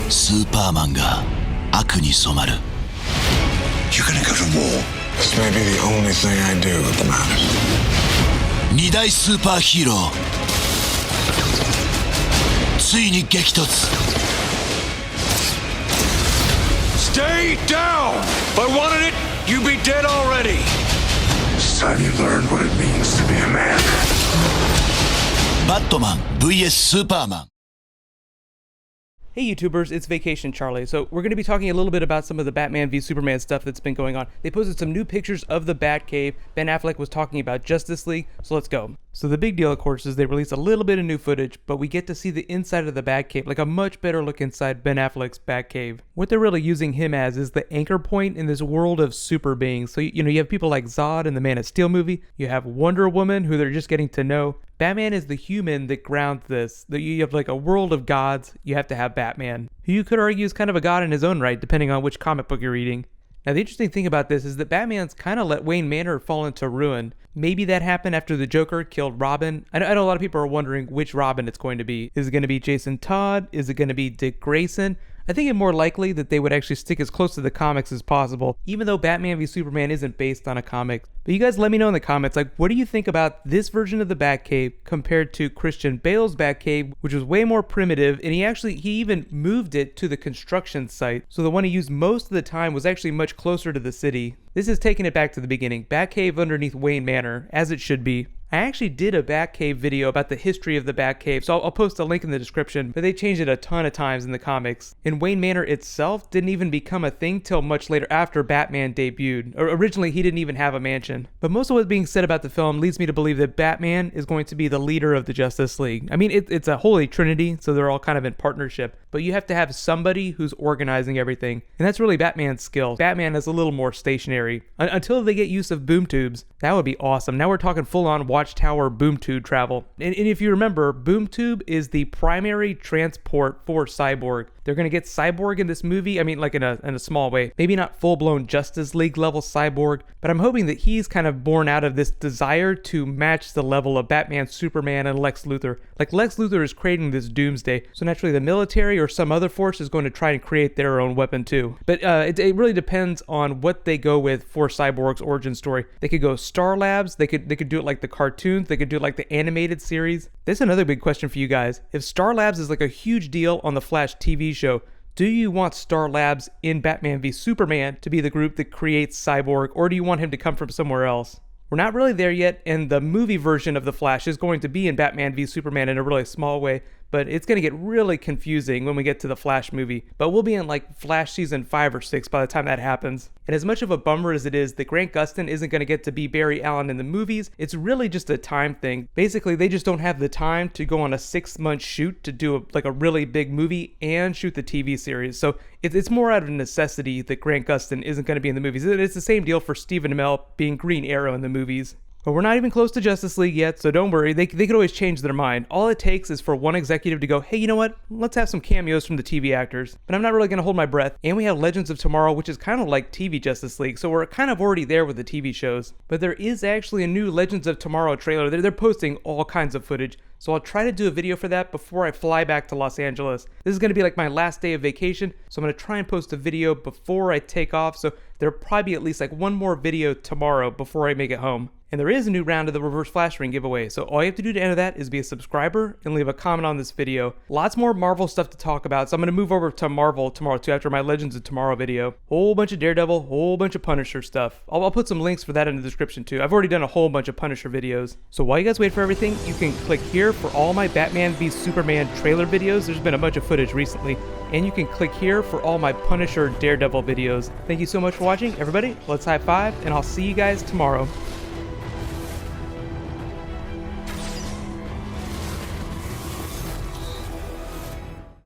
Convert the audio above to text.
スーパーマンが悪に染まる。 You're gonna go to war. This may be the only thing I do that matters. 二大スーパーヒーローついに激突。 Stay down! If I wanted it, you'd be dead already. It's time you learned what it means to be a man. バットマン vs スーパーマン。 Hey YouTubers, it's Vacation Charlie. So we're going to be talking a little bit about some of the Batman v Superman stuff that's been going on. They posted some new pictures of the Batcave. Ben Affleck was talking about Justice League, so let's go. So the big deal, of course, is they released a little bit of new footage, but we get to see the inside of the Batcave, like a much better look inside Ben Affleck's Batcave. What they're really using him as is the anchor point in this world of super beings. So, you have people like Zod in the Man of Steel movie. You have Wonder Woman, who they're just getting to know. Batman is the human that grounds this. You have like a world of gods, you have to have Batman, who you could argue is kind of a god in his own right, depending on which comic book you're reading. Now the interesting thing about this is that Batman's kind of let Wayne Manor fall into ruin. Maybe that happened after the Joker killed Robin. I know a lot of people are wondering which Robin it's going to be. Is it going to be Jason Todd? Is it going to be Dick Grayson? I think it's more likely that they would actually stick as close to the comics as possible, even though Batman v Superman isn't based on a comic. But you guys let me know in the comments, like, what do you think about this version of the Batcave compared to Christian Bale's Batcave, which was way more primitive, and he even moved it to the construction site. So the one he used most of the time was actually much closer to the city. This is taking it back to the beginning. Batcave underneath Wayne Manor, as it should be. I actually did a Batcave video about the history of the Batcave, so I'll post a link in the description, but they changed it a ton of times in the comics. And Wayne Manor itself didn't even become a thing till much later after Batman debuted. Originally, he didn't even have a mansion. But most of what's being said about the film leads me to believe that Batman is going to be the leader of the Justice League. I mean, it's a holy trinity, so they're all kind of in partnership, but you have to have somebody who's organizing everything, and that's really Batman's skill. Batman is a little more stationary. Until they get use of boom tubes, that would be awesome. Now we're talking full-on Watchtower boom tube travel. And if you remember, boom tube is the primary transport for Cyborg. They're going to get Cyborg in this movie, I mean, like in a small way. Maybe not full-blown Justice League level Cyborg, but I'm hoping that he's kind of born out of this desire to match the level of Batman, Superman, and Lex Luthor. Like, Lex Luthor is creating this doomsday, so naturally the military or some other force is going to try and create their own weapon too. But it really depends on what they go with for Cyborg's origin story. They could go Star Labs, they could do it like the cartoons, they could do it like the animated series. This is another big question for you guys. If Star Labs is like a huge deal on the Flash TV show, do you want Star Labs in Batman v Superman to be the group that creates Cyborg, or do you want him to come from somewhere else? We're not really there yet, and the movie version of The Flash is going to be in Batman v Superman in a really small way, but it's going to get really confusing when we get to the Flash movie. But we'll be in like Flash season 5 or 6 by the time that happens. And as much of a bummer as it is that Grant Gustin isn't going to get to be Barry Allen in the movies, it's really just a time thing. Basically, they just don't have the time to go on a 6-month shoot to do a really big movie and shoot the TV series. So it's more out of necessity that Grant Gustin isn't going to be in the movies. It's the same deal for Stephen Amell being Green Arrow in the movies. But we're not even close to Justice League yet, so don't worry, they could always change their mind. All it takes is for one executive to go, hey, you know what, let's have some cameos from the TV actors. But I'm not really going to hold my breath. And we have Legends of Tomorrow, which is kind of like TV Justice League, so we're kind of already there with the TV shows. But there is actually a new Legends of Tomorrow trailer. They're posting all kinds of footage, so I'll try to do a video for that before I fly back to Los Angeles. This is going to be like my last day of vacation, so I'm going to try and post a video before I take off, so there'll probably be at least like one more video tomorrow before I make it home. And there is a new round of the Reverse Flash Ring giveaway, so all you have to do to enter that is be a subscriber and leave a comment on this video. Lots more Marvel stuff to talk about, so I'm going to move over to Marvel tomorrow too after my Legends of Tomorrow video. Whole bunch of Daredevil, whole bunch of Punisher stuff. I'll put some links for that in the description too. I've already done a whole bunch of Punisher videos. So while you guys wait for everything, you can click here for all my Batman v Superman trailer videos. There's been a bunch of footage recently. And you can click here for all my Punisher Daredevil videos. Thank you so much for watching, everybody. Let's high five, and I'll see you guys tomorrow.